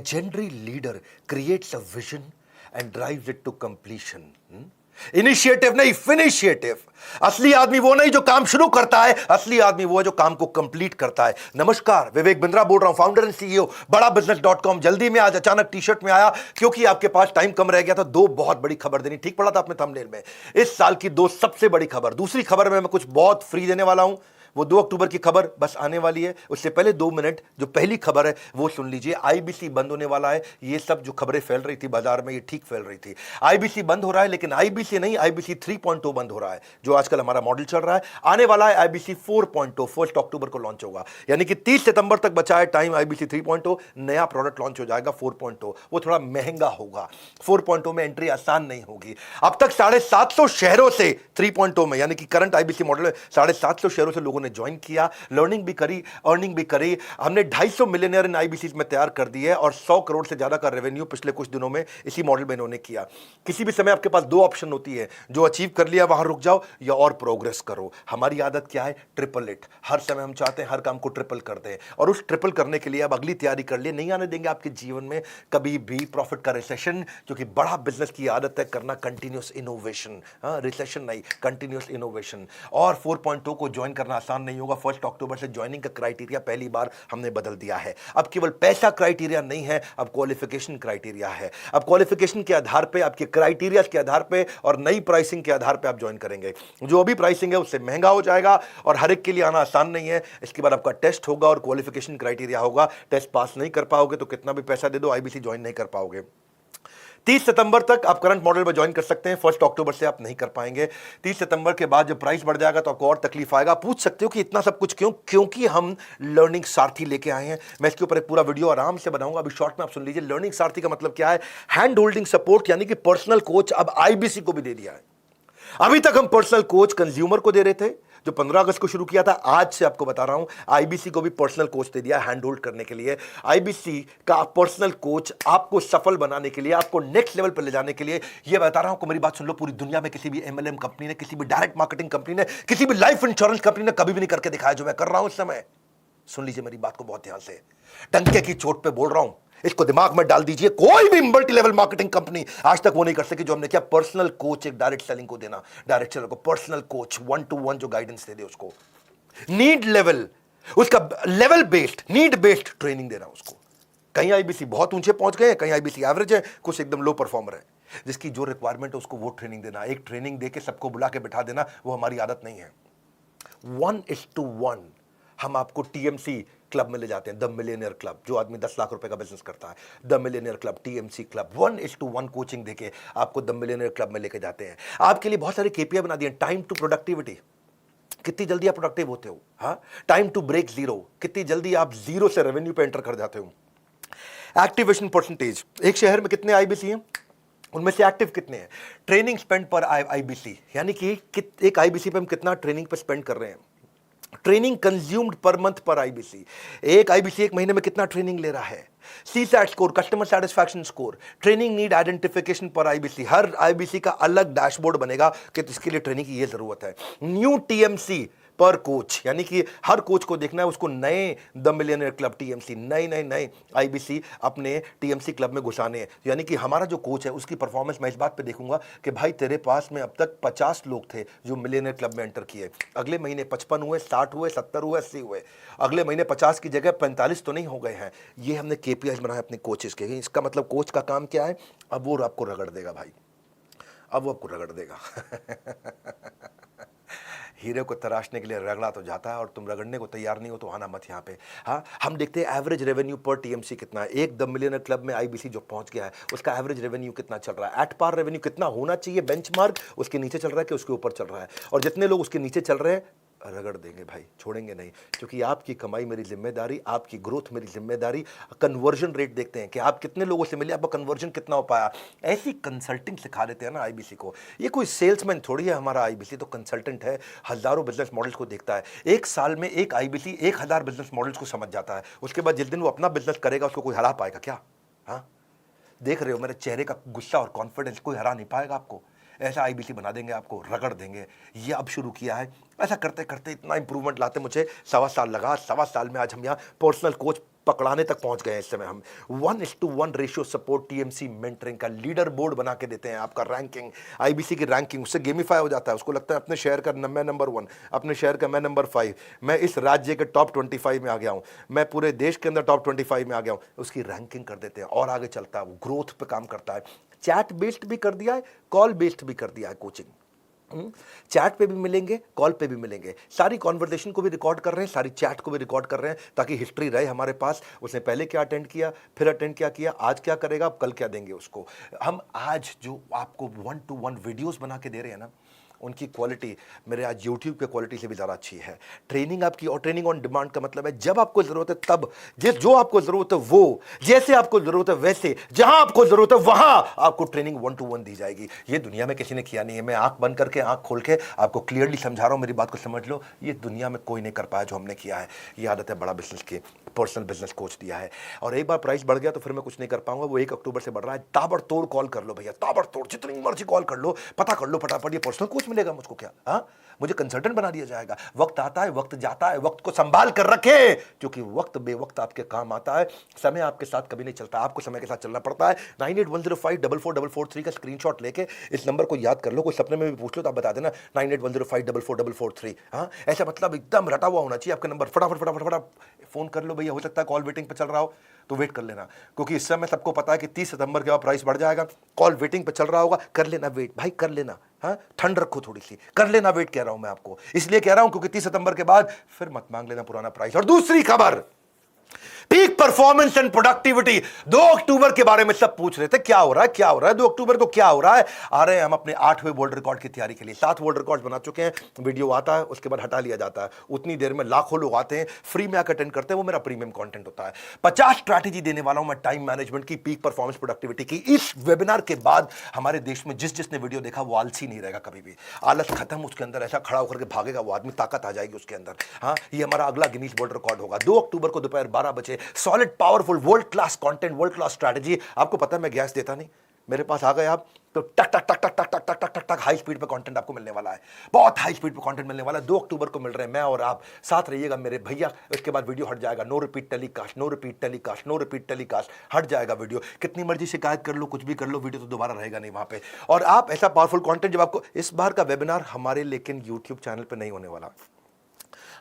legendary leader creates a vision and drives it to completion. Initiative नहीं, फिनिशिएटिव. असली आदमी वो नहीं जो काम शुरू करता है, असली आदमी वो है जो काम को कंप्लीट करता है. नमस्कार, विवेक बिंद्रा बोल रहा हूं, फाउंडर एंड सीईओ बड़ा बिजनेस.com. जल्दी में आज अचानक टी शर्ट में आया क्योंकि आपके पास टाइम कम रह गया था. दो बहुत बड़ी खबर देनी. ठीक पड़ा था आपने थंबनेल में. इस साल की दो सबसे बड़ी खबर. दूसरी खबर में मैं कुछ बहुत फ्री देने वाला हूं. वो 2 अक्टूबर की खबर बस आने वाली है. उससे पहले 2 मिनट जो पहली खबर है वो सुन लीजिए. आईबीसी बंद होने वाला है. ये सब जो खबरें फैल रही थी बाजार में, ये ठीक फैल रही थी. आईबीसी बंद हो रहा है, लेकिन आईबीसी नहीं, आईबीसी 3.0 बंद हो रहा है, जो आजकल हमारा मॉडल चल रहा है. आने वाला है आईबीसी 4.0. 1 अक्टूबर को लॉन्च होगा, यानी कि 30 सितंबर तक बचा है टाइम. आईबीसी 3.0 नया प्रोडक्ट लॉन्च हो जाएगा. 4.0 वो थोड़ा महंगा होगा. 4.0 में एंट्री आसान नहीं होगी. अब तक 750 शहरों से 3.0 में, यानी कि करंट आईबीसी मॉडल में 750 शहरों से लोगों ने ज्वाइन किया. लर्निंग भी करी, अर्निंग भी करी. हमने 250 मिलियनियर इन आईबीसी में तैयार कर दिए और 100 करोड़ से ज्यादा का रेवेन्यू पिछले कुछ दिनों में इसी मॉडल में इन्होंने किया. किसी भी समय आपके पास 2 ऑप्शन होती है. जो अचीव कर लिया वहां रुक जाओ या और प्रोग्रेस करो. हमारी आदत क्या है? Triple it. हर समय हम चाहते हैं हर काम को ट्रिपल कर दें, और उस ट्रिपल करने के लिए अब अगली तैयारी कर लिए. नहीं आने देंगे आपके जीवन में कभी भी प्रॉफिट का रिसेशन, क्योंकि बड़ा बिजनेस की आदत है करना कंटिन्यूअस इनोवेशन. रिसेशन नहीं, कंटिन्यूअस इनोवेशन. और 4.0 को ज्वाइन करना आसान नहीं होगा. 1 अक्टूबर से ज्वाइनिंग का क्राइटेरिया पहली बार हमने बदल दिया है. अब केवल पैसा क्राइटेरिया नहीं है, अब क्वालिफिकेशन क्राइटेरिया है. अब क्वालिफिकेशन के आधार पे, आपके क्राइटेरिया के आधार पे और नई प्राइसिंग के आधार पे आप ज्वाइन करेंगे. जो अभी प्राइसिंग है उससे महंगा हो जाएगा और हर एक के लिए आना आसान नहीं है. इसके बाद आपका टेस्ट होगा और क्वालिफिकेशन क्राइटेरिया होगा. टेस्ट पास नहीं कर पाओगे तो कितना भी पैसा दे दो आईबीसी ज्वाइन नहीं कर पाओगे. 30 सितंबर तक आप करंट मॉडल में ज्वाइन कर सकते हैं. 1 अक्टूबर से आप नहीं कर पाएंगे. 30 सितंबर के बाद जब प्राइस बढ़ जाएगा तो आपको और तकलीफ आएगा. पूछ सकते हो कि इतना सब कुछ क्यों? क्योंकि हम लर्निंग सारथी लेके आए हैं. मैं इसके ऊपर एक पूरा वीडियो आराम से बनाऊंगा. अभी शॉर्ट में आप सुन लीजिए. लर्निंग सारथी का मतलब क्या है? हैंड होल्डिंग सपोर्ट, यानी कि पर्सनल कोच अब आईबीसी को भी दे दिया है. अभी तक हम पर्सनल कोच कंज्यूमर को दे रहे थे, जो 15 अगस्त को शुरू किया था. आज से आपको बता रहा हूं, आईबीसी को भी पर्सनल कोच दे दिया हैंड होल्ड करने के लिए. आईबीसी का पर्सनल कोच आपको सफल बनाने के लिए, आपको नेक्स्ट लेवल पर ले जाने के लिए. ये बता रहा हूं, मेरी बात सुन लो. पूरी दुनिया में किसी भी एमएलएम कंपनी ने, किसी भी डायरेक्ट मार्केटिंग कंपनी ने, किसी भी लाइफ इंश्योरेंस कंपनी ने कभी भी नहीं करके दिखाया जो मैं कर रहा हूं इस समय. सुन लीजिए मेरी बात को बहुत ध्यान से. डंके की चोट पे बोल रहा हूं, इसको दिमाग में डाल दीजिए. कोई भी मल्टी लेवल मार्केटिंग कंपनी आज तक वो नहीं कर सकी जो हमने किया. पर्सनल कोच एक डायरेक्ट सेलिंग को देना. डायरेक्ट सेलर को पर्सनल कोच 1-to-1 जो गाइडेंस दे दे उसको. नीड लेवल, उसका level based, need based training देना उसको. कहीं आईबीसी बहुत ऊंचे पहुंच गए, कहीं आईबीसी एवरेज है, कुछ एकदम लो परफॉर्मर है. जिसकी जो रिक्वायरमेंट है उसको वो ट्रेनिंग देना. एक ट्रेनिंग देके सबको बुला के बिठा देना, वो हमारी आदत नहीं है. 1:1 हम आपको टीएमसी क्लब में ले जाते हैं. द मिलियनियर क्लब, जो आदमी 10 लाख रुपए का बिजनेस करता है, the millionaire club, TMC club. 1:1 coaching देके आपको द मिलियनियर क्लब में लेके जाते हैं. आपके लिए बहुत सारे केपीआई बना दिए. टाइम टू प्रोडक्टिविटी, कितनी जल्दी आप प्रोडक्टिव होते हो. हाँ, टाइम टू ब्रेक जीरो, कितनी जल्दी आप जीरो से रेवेन्यू पे एंटर कर जाते हो. एक्टिवेशन परसेंटेज, एक शहर में कितने आईबीसी हैं, उनमें से एक्टिव कितने हैं. ट्रेनिंग स्पेंड पर आईबीसी, यानी कि एक आईबीसी पे हम कितना ट्रेनिंग पे स्पेंड कर रहे हैं. ट्रेनिंग कंज्यूम्ड पर मंथ पर आईबीसी, एक आईबीसी एक महीने में कितना ट्रेनिंग ले रहा है. CSAT score, customer satisfaction score, training need identification पर आईबीसी. हर आईबीसी का अलग डैशबोर्ड बनेगा कि इसके लिए ट्रेनिंग की ये जरूरत है. न्यू टीएमसी पर कोच, यानी कि हर कोच को देखना है उसको नए द मिलियनियर क्लब टीएमसी, नए आईबीसी अपने टीएमसी क्लब में घुसाने हैं. यानी कि हमारा जो कोच है उसकी परफॉर्मेंस मैं इस बात पे देखूंगा कि भाई तेरे पास में अब तक 50 लोग थे जो मिलियनियर क्लब में एंटर किए. अगले महीने 55 हुए, 60 हुए, 70 हुए, 80 हुए. अगले महीने 50 की जगह 45 तो नहीं हो गए हैं. ये हमने केपीआई बनाया अपने कोचेस के. इसका मतलब कोच का काम क्या है? अब वो आपको रगड़ देगा भाई, अब वो आपको रगड़ देगा. हीरे को तराशने के लिए रगड़ा तो जाता है और तुम रगड़ने को तैयार नहीं हो तो आना मत यहाँ पे. हाँ, हम देखते हैं एवरेज रेवेन्यू पर टीएमसी कितना है. एक द मिलियनर क्लब में आईबीसी जो पहुंच गया है उसका एवरेज रेवेन्यू कितना चल रहा है. एट पार रेवेन्यू कितना होना चाहिए बेंचमार्क, उसके नीचे चल रहा है कि उसके ऊपर चल रहा है. और जितने लोग उसके नीचे चल रहे हैं रगड़ देंगे भाई, छोड़ेंगे नहीं. क्योंकि आपकी कमाई मेरी जिम्मेदारी, आपकी ग्रोथ मेरी जिम्मेदारी. कन्वर्जन रेट देखते हैं कि आप कितने लोगों से मिले, आपका कन्वर्जन कितना हो पाया. ऐसी कंसल्टिंग सिखा देते हैं ना आईबीसी को. ये कोई सेल्समैन थोड़ी है हमारा आईबीसी, तो कंसल्टेंट है. हजारों बिजनेस मॉडल्स को देखता है. एक साल में एक आईबीसी 1000 बिजनेस मॉडल्स को समझ जाता है. उसके बाद जिस दिन वो अपना बिजनेस करेगा उसको कोई हरा पाएगा क्या? हाँ, देख रहे हो मेरे चेहरे का गुस्सा और कॉन्फिडेंस, कोई हरा नहीं पाएगा आपको. ऐसा आईबीसी बना देंगे आपको, रगड़ देंगे. ये अब शुरू किया है. ऐसा करते करते इतना इंप्रूवमेंट लाते मुझे 1.25 साल लगा. 1.25 साल में आज हम यहाँ पर्सनल कोच पकड़ाने तक पहुंच गए हैं इस समय हम। 1:1 रेशियो सपोर्ट टीएमसी मेंटरिंग का लीडर बोर्ड बना के देते हैं, आपका रैंकिंग, आईबीसी की रैंकिंग उससे गेमिफाई हो जाता है। उसको लगता है अपने शहर का मैं नंबर 1, अपने शहर का मैं नंबर 5, मैं इस राज्य के टॉप 25 में आ गया हूं, मैं पूरे देश के अंदर टॉप 25 में आ गया हूं, उसकी रैंकिंग कर देते हैं और आगे चलता है, वो ग्रोथ पे काम करता है। चैट बेस्ड भी कर दिया है, कॉल बेस्ड भी कर दिया है कोचिंग। चैट पे भी मिलेंगे, कॉल पे भी मिलेंगे, सारी कॉन्वर्सेशन को भी रिकॉर्ड कर रहे हैं, सारी चैट को भी रिकॉर्ड कर रहे हैं, ताकि हिस्ट्री रहे हमारे पास, उसने पहले क्या अटेंड किया, फिर अटेंड क्या किया, आज क्या करेगा, अब कल क्या देंगे उसको। हम आज जो आपको 1-to-1 वीडियोस बना के दे रहे हैं ना, उनकी क्वालिटी मेरे आज यूट्यूब के क्वालिटी से भी ज़्यादा अच्छी है। ट्रेनिंग आपकी, और ट्रेनिंग ऑन डिमांड का मतलब है जब आपको ज़रूरत है तब, जो आपको ज़रूरत है वो, जैसे आपको ज़रूरत है वैसे, जहां आपको ज़रूरत है वहां आपको ट्रेनिंग 1-to-1 दी जाएगी। ये दुनिया में किसी ने किया नहीं है। मैं आंख बंद करके, आंख खोल के आपको क्लियरली समझा रहा हूं, मेरी बात को समझ लो। ये दुनिया में कोई नहीं कर पाया जो हमने किया है। ये आदत है बड़ा बिजनेस की, पर्सनल बिजनेस कोच दिया है। और एक बार प्राइस बढ़ गया तो फिर मैं कुछ नहीं कर पाऊंगा। वो 1 अक्टूबर से बढ़ रहा है। ताबड़तोड़ कॉल कर लो भैया, ताबड़तोड़, जितनी मर्जी कॉल कर लो, पता कर लो फटाफट। ये पर्सनल कोच मिलेगा मुझको क्या? हाँ, मुझे कंसल्टेंट बना दिया जाएगा। वक्त आता है, वक्त जाता है, वक्त को संभाल कर रखे, क्योंकि वक्त बेवक्त आपके काम आता है। समय आपके साथ कभी नहीं चलता, आपको समय के साथ चलना पड़ता है। 9810544443 का स्क्रीनशॉट लेके इस नंबर को याद कर लो। कोई सपने में भी पूछ लो तो आप बता देना 9810544443। हाँ, ऐसा मतलब एकदम रटा हुआ होना चाहिए आपका नंबर। फटाफट फटाफट फटाफट फोन कर लो भैया। हो सकता है कॉल वेटिंग पे चल रहा हो तो वेट कर लेना, क्योंकि इस समय सबको पता है कि 30 सितंबर के बाद प्राइस बढ़ जाएगा। कॉल वेटिंग पे चल रहा होगा, कर लेना वेट भाई, कर लेना। हाँ, ठंड रखो थोड़ी सी, कर लेना वेट। कह रहा हूं मैं आपको, इसलिए कह रहा हूं क्योंकि 30 सितंबर के बाद फिर मत मांग लेना पुराना प्राइस। और दूसरी खबर, पीक परफॉर्मेंस एंड प्रोडक्टिविटी। 2 अक्टूबर के बारे में सब पूछ रहे थे, क्या हो रहा है, क्या हो रहा है 2 अक्टूबर को, क्या हो रहा है। आ रहे हैं हम अपने 8वें वर्ल्ड रिकॉर्ड की तैयारी के लिए। 7 वर्ल्ड रिकॉर्ड बना चुके हैं। वीडियो आता है, उसके बाद हटा लिया जाता है। उतनी देर में लाखों लोग आते हैं, फ्री में आकर अटेंड करते हैं। वो मेरा प्रीमियम कंटेंट होता है। 50 स्ट्रैटेजी देने वाला हूं मैं टाइम मैनेजमेंट की, पीक परफॉर्मेंस प्रोडक्टिविटी की। इस वेबिनार के बाद हमारे देश में जिसने वीडियो देखा वो आलसी नहीं रहेगा कभी भी। आलस खत्म, उसके अंदर ऐसा खड़ा होकर के भागेगा वो आदमी, ताकत आ जाएगी उसके अंदर। हाँ, ये हमारा अगला गिनीज वर्ल्ड रिकॉर्ड होगा 2 अक्टूबर को दोपहर 12 बजे। Solid powerful world class content, world class strategy. आपको पता है मैं गैस देता नहीं, मेरे पास आ गए आप तो टक टक टक टक टक टक टक टक टक हाई स्पीड पे कंटेंट आपको मिलने वाला है। बहुत हाई स्पीड पे कंटेंट मिलने वाला है। 2 अक्टूबर को मिल रहे हैं, मैं और आप साथ रहिएगा मेरे भैया। इसके बाद वीडियो हट जाएगा। No repeat telecast, no repeat telecast, no repeat telecast, हट जाएगा वीडियो। कितनी मर्जी शिकायत कर लो, कुछ भी कर लो, वीडियो तो दोबारा रहेगा नहीं वहां पे। और आप ऐसा पावरफुल कंटेंट जब आपको, इस बार का वेबिनार हमारे लेकिन यूट्यूब चैनल पर नहीं होने वाला।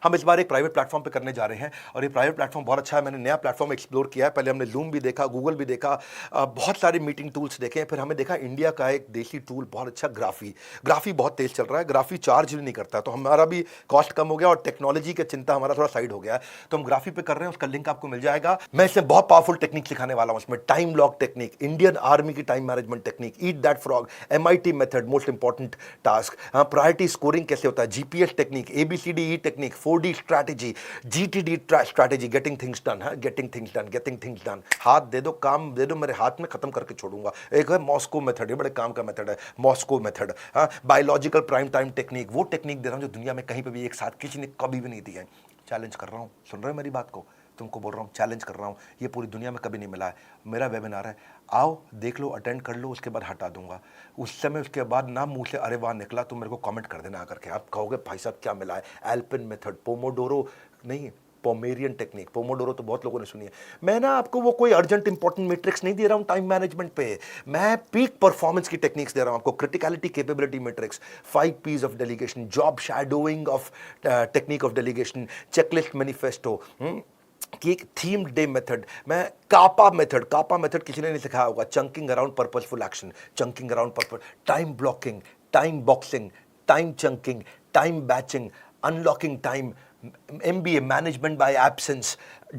हम इस बार एक प्राइवेट प्लेटफॉर्म पे करने जा रहे हैं और ये प्राइवेट प्लेटफॉर्म बहुत अच्छा है। मैंने नया प्लेटफॉर्म एक्सप्लोर किया है। पहले हमने लूम भी देखा, गूगल भी देखा, बहुत सारे मीटिंग टूल्स देखे। फिर हमें देखा इंडिया का एक देसी टूल बहुत अच्छा, ग्राफी बहुत तेज चल रहा है। ग्राफी चार्ज भी नहीं करता, तो हमारा भी कॉस्ट कम हो गया और टेक्नोलॉजी का चिंता हमारा थोड़ा साइड हो गया। तो हम ग्राफी पे कर रहे हैं, उसका लिंक आपको मिल जाएगा। मैं इसमें बहुत पावरफुल टेक्निक सिखाने वाला हूं। इसमें time lock technique, Indian army की time management technique, eat that frog, MIT method, most important task, priority scoring कैसे होता है, GPS technique, ABCDE technique, 4D strategy, GTD strategy, getting things done है, getting things done. हाथ दे दो, काम दे दो मेरे हाथ में, खत्म करके छोड़ूंगा। एक है मॉस्को मेथड, ये बड़े काम का मेथड है, मॉस्को मेथड। हाँ, बायोलॉजिकल प्राइम टाइम टेक्निक, वो टेक्निक दे रहा हूं जो दुनिया में कहीं पे भी एक साथ किसी ने कभी भी नहीं दी है। चैलेंज कर रहा हूं, सुन रहे हो मेरी बात को? तुमको बोल रहा हूं, चैलेंज कर रहा हूं, ये पूरी दुनिया में कभी नहीं मिला है। मेरा वेबिनार है, आओ देख लो, अटेंड कर लो, उसके बाद हटा दूंगा। उस समय उसके बाद ना मुंह से अरे वाह निकला तो मेरे को कमेंट कर देना आकर के। आप कहोगे भाई साहब क्या मिला है? एल्पिन मेथड, पोमोडोरो नहीं, पोमेरियन टेक्निक। पोमोडोरो तो बहुत लोगों ने सुनी है। मैं ना आपको वो कोई अर्जेंट इंपॉर्टेंट मैट्रिक्स नहीं दे रहा हूं टाइम मैनेजमेंट पे, मैं पीक परफॉर्मेंस की टेक्निक्स दे रहा हूं आपको। Criticality capability matrix, 5 P's of delegation, job shadowing of technique of delegation, checklist manifesto कि एक थीम डे मेथड, मैं कापा मेथड किसी ने नहीं सिखाया होगा। Chunking around purposeful action, chunking around purpose, time blocking, time boxing, time chunking, time batching, unlocking time, MBA management by absence,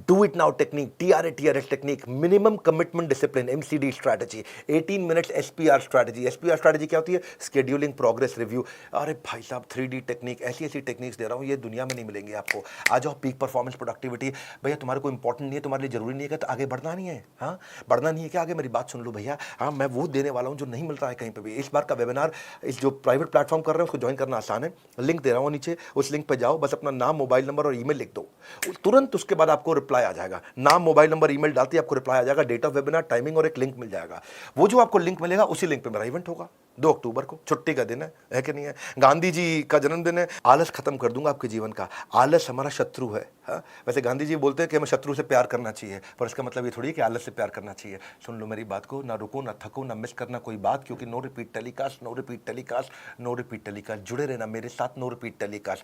do it now technique, TRS technique, minimum commitment discipline, MCD strategy, 18 minutes SPR strategy क्या होती है? Scheduling progress review. अरे भाई साहब 3D technique, ऐसी techniques दे रहा हूँ, ये दुनिया में नहीं मिलेंगी आपको। आ जाओ, पीक परफॉर्मेंस प्रोडक्टिविटी। भैया तुम्हारे को इंपॉर्टेंट नहीं है, तुम्हारे लिए जरूरी नहीं है, तो आगे बढ़ना नहीं है। हाँ, बढ़ना नहीं है क्या? आगे मेरी बात सुन लो भैया। हाँ, मैं वो देने वाला हूँ जो नहीं मिल रहा है कहीं पर भी। इस बार का वेबिनार, इस जो प्राइवेट प्लेटफॉर्म कर रहे हैं उसको ज्वाइन करना आसान है। लिंक दे रहा हूँ नीचे, उस लिंक पर जाओ, बस अपना नाम, मोबाइल नंबर और ईमेल लिख दो, तुरंत उसके बाद आपको रिप्लाई आ जाएगा। नाम, मोबाइल नंबर, ईमेल डालते ही आपको रिप्लाई आ जाएगा, डेट ऑफ वेबिनार, टाइमिंग और एक लिंक मिल जाएगा। वो जो आपको लिंक मिलेगा उसी लिंक पे मेरा इवेंट होगा। 2 अक्टूबर को छुट्टी का दिन है कि नहीं है? गांधी जी का जन्मदिन है। आलस खत्म कर दूंगा आपके जीवन का। आलस हमारा शत्रु है। हाँ, वैसे गांधी जी बोलते हैं कि हमें शत्रु से प्यार करना चाहिए, पर इसका मतलब ये थोड़ी है कि आलस से प्यार करना चाहिए। सुन लो मेरी बात को, ना रुको, ना थको, ना मिस करना कोई बात, क्योंकि no repeat telecast, no repeat telecast, no repeat telecast. जुड़े रहना मेरे साथ, नो रिपीट टेलीकास्ट।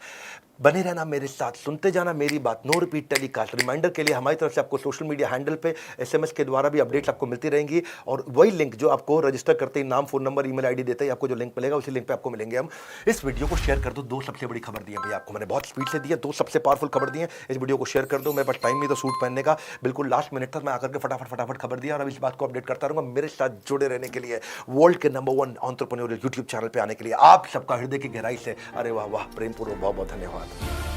बने रहना मेरे साथ, सुनते जाना मेरी बात, नो रिपीट टेलीकास्ट। रिमाइंडर के लिए हमारी तरफ से आपको सोशल मीडिया हैंडल पे SMS के द्वारा भी अपडेट्स आपको मिलती रहेंगी, और वही लिंक जो आपको रजिस्टर करते ही नाम, फोन नंबर, ईमेल आईडी देते ही आपको जो लिंक मिलेगा, उसी लिंक पे आपको मिलेंगे हम। इस वीडियो को शेयर कर दो। 2 सबसे बड़ी खबर दी है भैया आपको, मैंने बहुत स्पीड से दी है। 2 सबसे पावरफुल खबर दी है, इस वीडियो को शेयर कर दो। मेरे पास टाइम नहीं तो सूट पहनने का, बिल्कुल लास्ट मिनट तक मैं आकर के फटाफट खबर दिया, और अब इस बात को अपडेट करता रहूंगा। मेरे साथ जुड़े रहने के लिए, वर्ल्ड के नंबर 1 एंटरप्रेन्योरियल यूट्यूब चैनल पे आने के लिए आप सबका हृदय की गहराई से अरे वाह वाह प्रेमपूर्वक बहुत बहुत धन्यवाद।